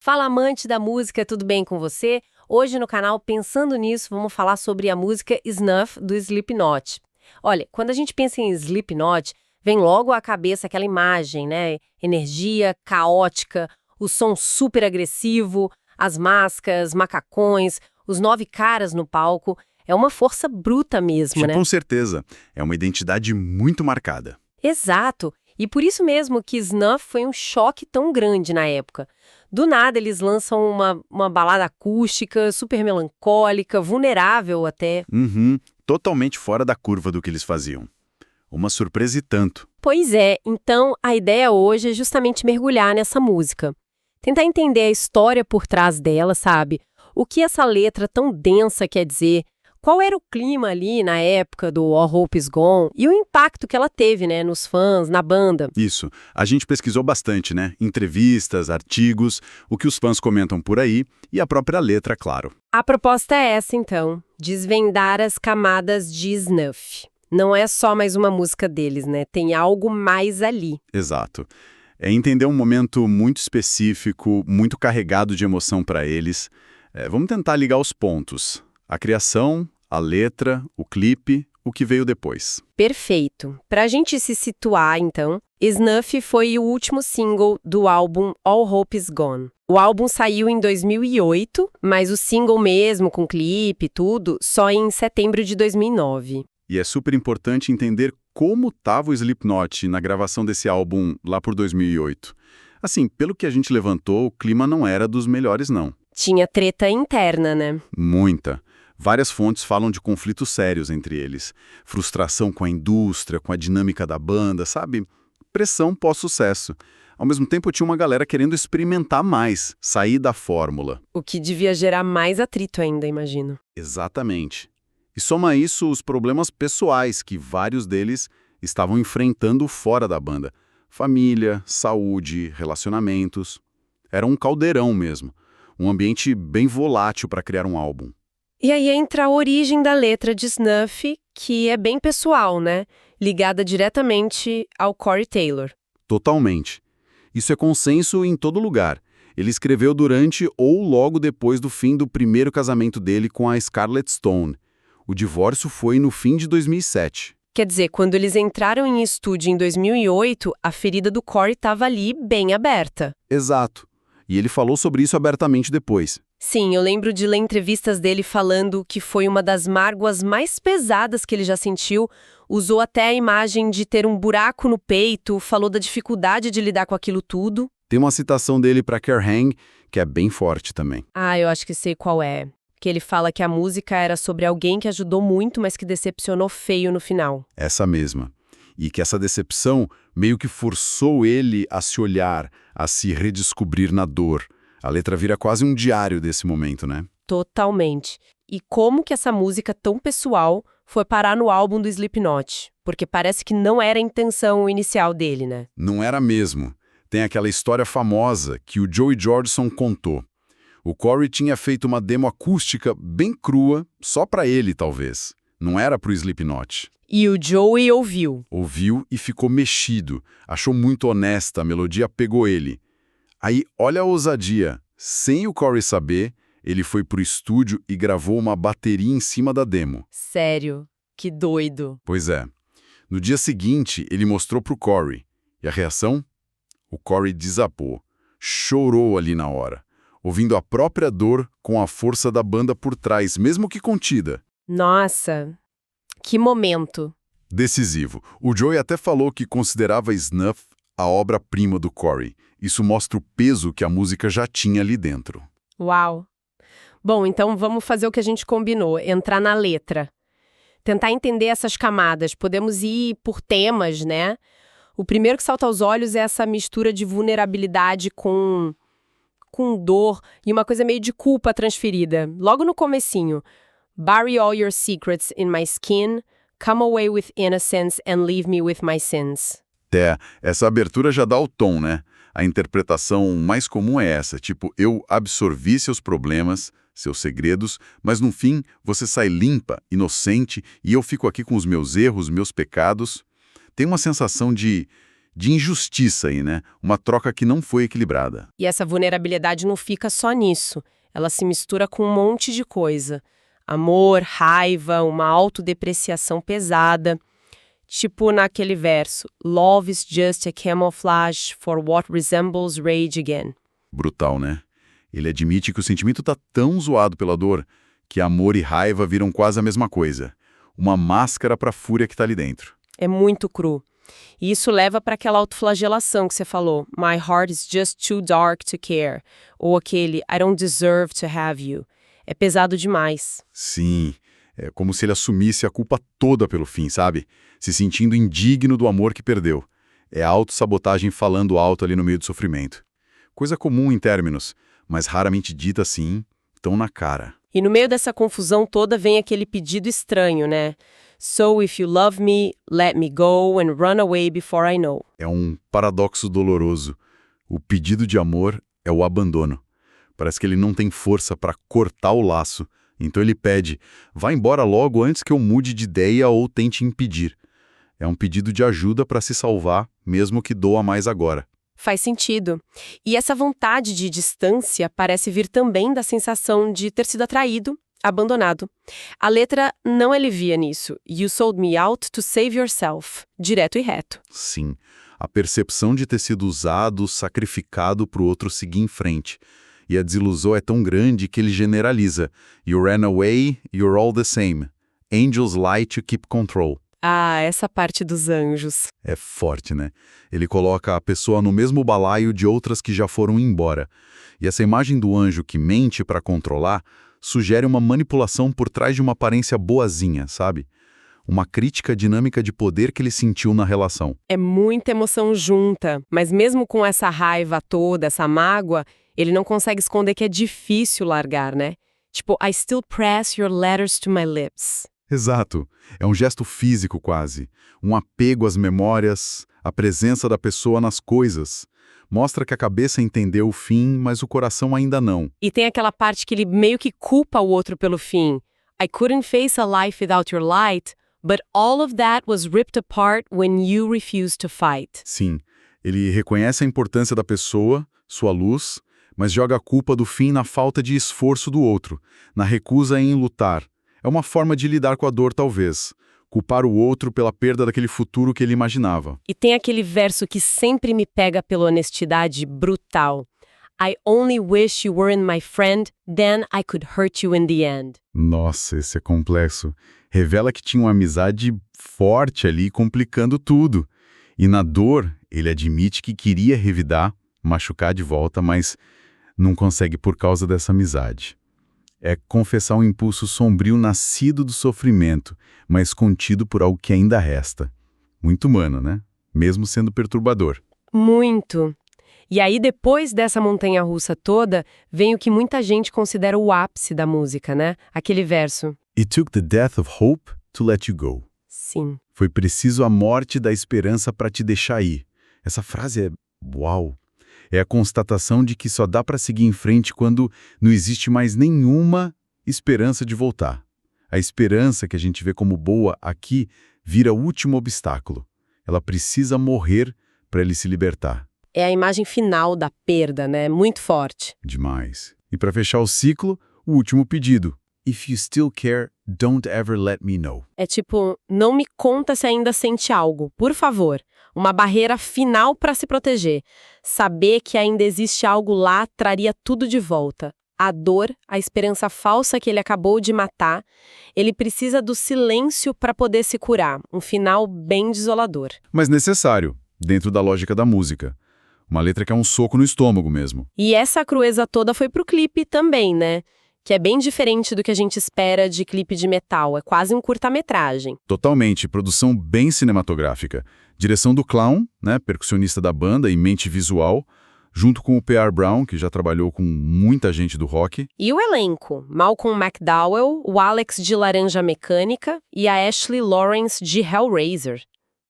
Fala, amante da música, tudo bem com você? Hoje no canal Pensando Nisso, vamos falar sobre a música Snuff do Slipknot. Olha, quando a gente pensa em Slipknot, vem logo à cabeça aquela imagem, né? Energia caótica, o som super agressivo, as máscaras, macacões, os 9 caras no palco. É uma força bruta mesmo, né? Com certeza. É uma identidade muito marcada. Exato. E por isso mesmo que Snuff foi um choque tão grande na época. Do nada eles lançam uma balada acústica, super melancólica, vulnerável até. Totalmente fora da curva do que eles faziam. Uma surpresa e tanto. Pois é, então a ideia hoje é justamente mergulhar nessa música. Tentar entender a história por trás dela, sabe? O que essa letra tão densa quer dizer, qual era o clima ali na época do All Hope Is Gone e o impacto que ela teve, né, nos fãs, na banda. Isso. A gente pesquisou bastante, né? Entrevistas, artigos, o que os fãs comentam por aí e a própria letra, claro. A proposta é essa, então, desvendar as camadas de Snuff. Não é só mais uma música deles, né? Tem algo mais ali. Exato. É entender um momento muito específico, muito carregado de emoção para eles. Vamos tentar ligar os pontos. A criação, a letra, o clipe, o que veio depois. Perfeito. Para a gente se situar, então, Snuff foi o último single do álbum All Hope Is Gone. O álbum saiu em 2008, mas o single mesmo, com clipe e tudo, só em setembro de 2009. E é super importante entender como estava o Slipknot na gravação desse álbum lá por 2008. Assim, pelo que a gente levantou, o clima não era dos melhores, não. Tinha treta interna, né? Muita. Várias fontes falam de conflitos sérios entre eles. Frustração com a indústria, com a dinâmica da banda, sabe? Pressão pós-sucesso. Ao mesmo tempo, tinha uma galera querendo experimentar mais, sair da fórmula. O que devia gerar mais atrito ainda, imagino. Exatamente. E soma a isso os problemas pessoais que vários deles estavam enfrentando fora da banda. Família, saúde, relacionamentos. Era um caldeirão mesmo. Um ambiente bem volátil para criar um álbum. E aí entra a origem da letra de Snuff, que é bem pessoal, né? Ligada diretamente ao Corey Taylor. Totalmente. Isso é consenso em todo lugar. Ele escreveu durante ou logo depois do fim do primeiro casamento dele com a Scarlett Stone. O divórcio foi no fim de 2007. Quer dizer, quando eles entraram em estúdio em 2008, a ferida do Corey estava ali bem aberta. Exato. E ele falou sobre isso abertamente depois. Sim, eu lembro de ler entrevistas dele falando que foi uma das mágoas mais pesadas que ele já sentiu. Usou até a imagem de ter um buraco no peito, falou da dificuldade de lidar com aquilo tudo. Tem uma citação dele para Kerrang, que é bem forte também. Ah, eu acho que sei qual é. Que ele fala que a música era sobre alguém que ajudou muito, mas que decepcionou feio no final. Essa mesma. E que essa decepção meio que forçou ele a se olhar, a se redescobrir na dor. A letra vira quase um diário desse momento, né? Totalmente. E como que essa música tão pessoal foi parar no álbum do Slipknot? Porque parece que não era a intenção inicial dele, né? Não era mesmo. Tem aquela história famosa que o Joey Jordison contou. O Corey tinha feito uma demo acústica bem crua, só pra ele, talvez. Não era pro Slipknot. E o Joey ouviu. Ouviu e ficou mexido. Achou muito honesta, a melodia pegou ele. Aí, olha a ousadia. Sem o Corey saber, ele foi pro estúdio e gravou uma bateria em cima da demo. Sério? Que doido. Pois é. No dia seguinte, ele mostrou pro Corey. E a reação? O Corey desabou. Chorou ali na hora, ouvindo a própria dor com a força da banda por trás, mesmo que contida. Nossa, que momento. Decisivo. O Joey até falou que considerava Snuff a obra-prima do Corey. Isso mostra o peso que a música já tinha ali dentro. Uau. Bom, então vamos fazer o que a gente combinou, entrar na letra. Tentar entender essas camadas. Podemos ir por temas, né? O primeiro que salta aos olhos é essa mistura de vulnerabilidade com dor e uma coisa meio de culpa transferida. Logo no comecinho. Bury all your secrets in my skin, come away with innocence and leave me with my sins. Essa abertura já dá o tom, né? A interpretação mais comum é essa, tipo, eu absorvi seus problemas, seus segredos, mas no fim você sai limpa, inocente, e eu fico aqui com os meus erros, meus pecados. Tem uma sensação de de injustiça aí, né? Uma troca que não foi equilibrada. E essa vulnerabilidade não fica só nisso. Ela se mistura com um monte de coisa. Amor, raiva, uma autodepreciação pesada. Tipo naquele verso, Love is just a camouflage for what resembles rage again. Brutal, né? Ele admite que o sentimento tá tão zoado pela dor que amor e raiva viram quase a mesma coisa. Uma máscara pra fúria que tá ali dentro. É muito cru. E isso leva para aquela autoflagelação que você falou. My heart is just too dark to care. Ou aquele I don't deserve to have you. É pesado demais. Sim, é como se ele assumisse a culpa toda pelo fim, sabe? Se sentindo indigno do amor que perdeu. É a autossabotagem falando alto ali no meio do sofrimento. Coisa comum em términos, mas raramente dita assim, tão na cara. E no meio dessa confusão toda vem aquele pedido estranho, né? So if you love me, let me go and run away before I know. É um paradoxo doloroso. O pedido de amor é o abandono. Parece que ele não tem força para cortar o laço. Então ele pede, vá embora logo antes que eu mude de ideia ou tente impedir. É um pedido de ajuda para se salvar, mesmo que doa mais agora. Faz sentido. E essa vontade de distância parece vir também da sensação de ter sido atraído, abandonado. A letra não alivia nisso. You sold me out to save yourself. Direto e reto. Sim, a percepção de ter sido usado, sacrificado para o outro seguir em frente. E a desilusão é tão grande que ele generaliza. You ran away, you're all the same. Angels lie to keep control. Ah, essa parte dos anjos. É forte, né? Ele coloca a pessoa no mesmo balaio de outras que já foram embora. E essa imagem do anjo que mente para controlar sugere uma manipulação por trás de uma aparência boazinha, sabe? Uma crítica à dinâmica de poder que ele sentiu na relação. É muita emoção junta, mas mesmo com essa raiva toda, essa mágoa, ele não consegue esconder que é difícil largar, né? Tipo, I still press your letters to my lips. Exato. É um gesto físico quase. Um apego às memórias, a presença da pessoa nas coisas. Mostra que a cabeça entendeu o fim, mas o coração ainda não. E tem aquela parte que ele meio que culpa o outro pelo fim. I couldn't face a life without your light, but all of that was ripped apart when you refused to fight. Sim, ele reconhece a importância da pessoa, sua luz, mas joga a culpa do fim na falta de esforço do outro, na recusa em lutar. É uma forma de lidar com a dor, talvez. Culpar o outro pela perda daquele futuro que ele imaginava. E tem aquele verso que sempre me pega pela honestidade brutal. I only wish you weren't my friend, then I could hurt you in the end. Nossa, esse é complexo. Revela que tinha uma amizade forte ali, complicando tudo. E na dor, ele admite que queria revidar, machucar de volta, mas não consegue por causa dessa amizade. É confessar um impulso sombrio nascido do sofrimento, mas contido por algo que ainda resta. Muito humano, né? Mesmo sendo perturbador. Muito. E aí, depois dessa montanha-russa toda, vem o que muita gente considera o ápice da música, né? Aquele verso. It took the death of hope to let you go. Sim. Foi preciso a morte da esperança para te deixar ir. Essa frase é uau. É a constatação de que só dá para seguir em frente quando não existe mais nenhuma esperança de voltar. A esperança que a gente vê como boa aqui vira o último obstáculo. Ela precisa morrer para ele se libertar. É a imagem final da perda, né? Muito forte. Demais. E para fechar o ciclo, o último pedido. If you still care, don't ever let me know. É tipo, não me conta se ainda sente algo, por favor. Uma barreira final para se proteger. Saber que ainda existe algo lá traria tudo de volta. A dor, a esperança falsa que ele acabou de matar, ele precisa do silêncio para poder se curar. Um final bem desolador. Mas necessário, dentro da lógica da música. Uma letra que é um soco no estômago mesmo. E essa crueza toda foi pro clipe também, né? Que é bem diferente do que a gente espera de clipe de metal. É quase um curta-metragem. Totalmente, produção bem cinematográfica. Direção do Clown, né, percussionista da banda e mente visual, junto com o P.R. Brown, que já trabalhou com muita gente do rock. E o elenco? Malcolm McDowell, o Alex de Laranja Mecânica e a Ashley Lawrence de Hellraiser.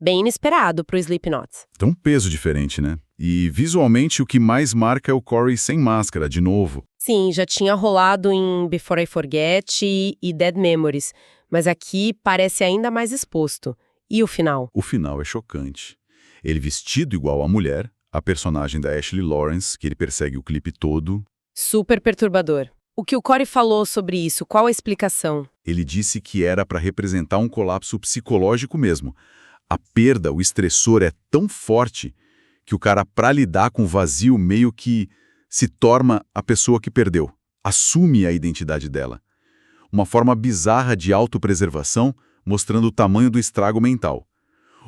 Bem inesperado pro Slipknot. Tem um peso diferente, né? E visualmente o que mais marca é o Corey sem máscara, de novo. Sim, já tinha rolado em Before I Forget e Dead Memories, mas aqui parece ainda mais exposto. E o final? O final é chocante. Ele vestido igual a mulher, a personagem da Ashley Lawrence, que ele persegue o clipe todo. Super perturbador. O que o Corey falou sobre isso? Qual a explicação? Ele disse que era para representar um colapso psicológico mesmo. A perda, o estressor é tão forte que o cara, para lidar com o vazio, meio que se torna a pessoa que perdeu, assume a identidade dela. Uma forma bizarra de autopreservação, mostrando o tamanho do estrago mental.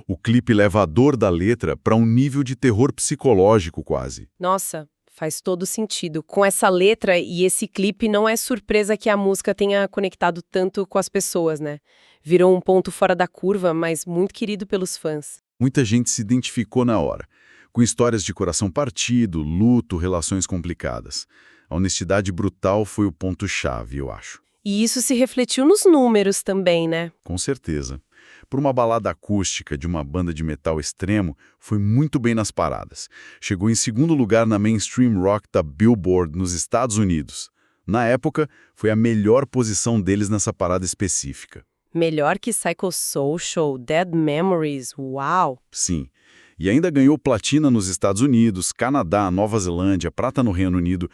O clipe leva a dor da letra para um nível de terror psicológico quase. Nossa, faz todo sentido. Com essa letra e esse clipe, não é surpresa que a música tenha conectado tanto com as pessoas, né? Virou um ponto fora da curva, mas muito querido pelos fãs. Muita gente se identificou na hora, com histórias de coração partido, luto, relações complicadas. A honestidade brutal foi o ponto-chave, eu acho. E isso se refletiu nos números também, né? Com certeza. Por uma balada acústica de uma banda de metal extremo, foi muito bem nas paradas. Chegou em segundo lugar na Mainstream Rock da Billboard nos Estados Unidos. Na época, foi a melhor posição deles nessa parada específica. Melhor que Psychosocial, Dead Memories, uau! Sim. E ainda ganhou platina nos Estados Unidos, Canadá, Nova Zelândia, prata no Reino Unido.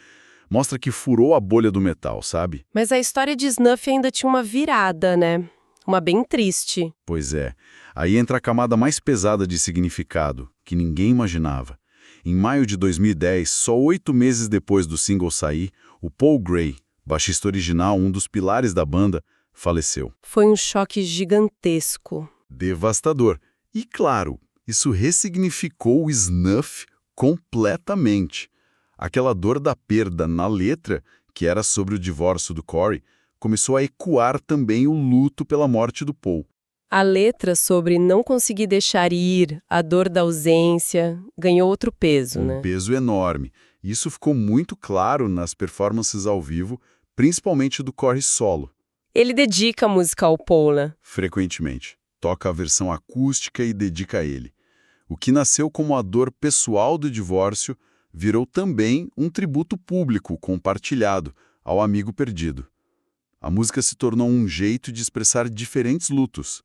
Mostra que furou a bolha do metal, sabe? Mas a história de Snuff ainda tinha uma virada, né? Uma bem triste. Pois é. Aí entra a camada mais pesada de significado, que ninguém imaginava. Em maio de 2010, só 8 meses depois do single sair, o Paul Gray, baixista original, um dos pilares da banda, faleceu. Foi um choque gigantesco. Devastador. E claro, isso ressignificou o Snuff completamente. Aquela dor da perda na letra, que era sobre o divórcio do Corey, começou a ecoar também o luto pela morte do Paul. A letra sobre não conseguir deixar ir, a dor da ausência, ganhou outro peso, né? Um peso enorme. Isso ficou muito claro nas performances ao vivo, principalmente do Corey solo. Ele dedica a música ao Paul, né? Frequentemente. Toca a versão acústica e dedica a ele. O que nasceu como a dor pessoal do divórcio virou também um tributo público compartilhado ao amigo perdido. A música se tornou um jeito de expressar diferentes lutos.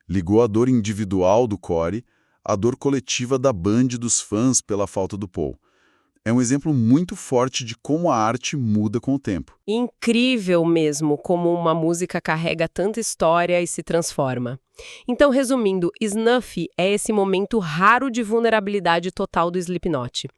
Ligou a dor individual do Corey à dor coletiva da band e dos fãs pela falta do Paul. É um exemplo muito forte de como a arte muda com o tempo. Incrível mesmo como uma música carrega tanta história e se transforma. Então, resumindo, Snuff é esse momento raro de vulnerabilidade total do Slipknot.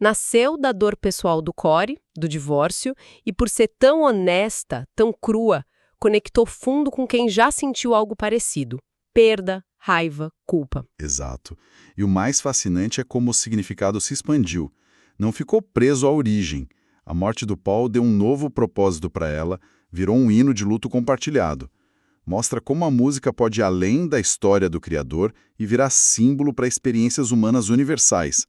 Nasceu da dor pessoal do Corey, do divórcio, e por ser tão honesta, tão crua, conectou fundo com quem já sentiu algo parecido. Perda, raiva, culpa. Exato. E o mais fascinante é como o significado se expandiu. Não ficou preso à origem. A morte do Paul deu um novo propósito para ela, virou um hino de luto compartilhado. Mostra como a música pode ir além da história do criador e virar símbolo para experiências humanas universais.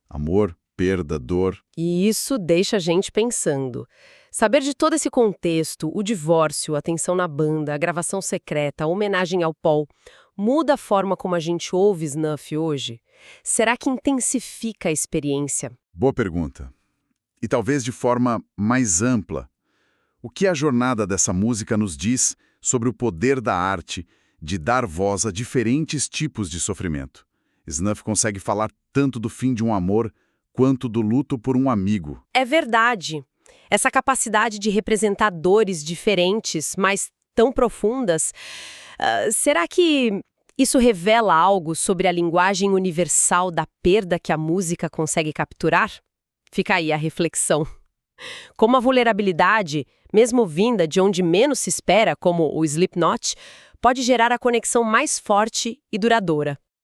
Amor, perda, dor. E isso deixa a gente pensando. Saber de todo esse contexto, o divórcio, a tensão na banda, a gravação secreta, a homenagem ao Paul, muda a forma como a gente ouve Snuff hoje? Será que intensifica a experiência? Boa pergunta. E talvez de forma mais ampla. O que a jornada dessa música nos diz sobre o poder da arte de dar voz a diferentes tipos de sofrimento? Snuff consegue falar tanto do fim de um amor quanto do luto por um amigo. É verdade. Essa capacidade de representar dores diferentes, mas tão profundas, será que isso revela algo sobre a linguagem universal da perda que a música consegue capturar? Fica aí a reflexão. Como a vulnerabilidade, mesmo vinda de onde menos se espera, como o Slipknot, pode gerar a conexão mais forte e duradoura.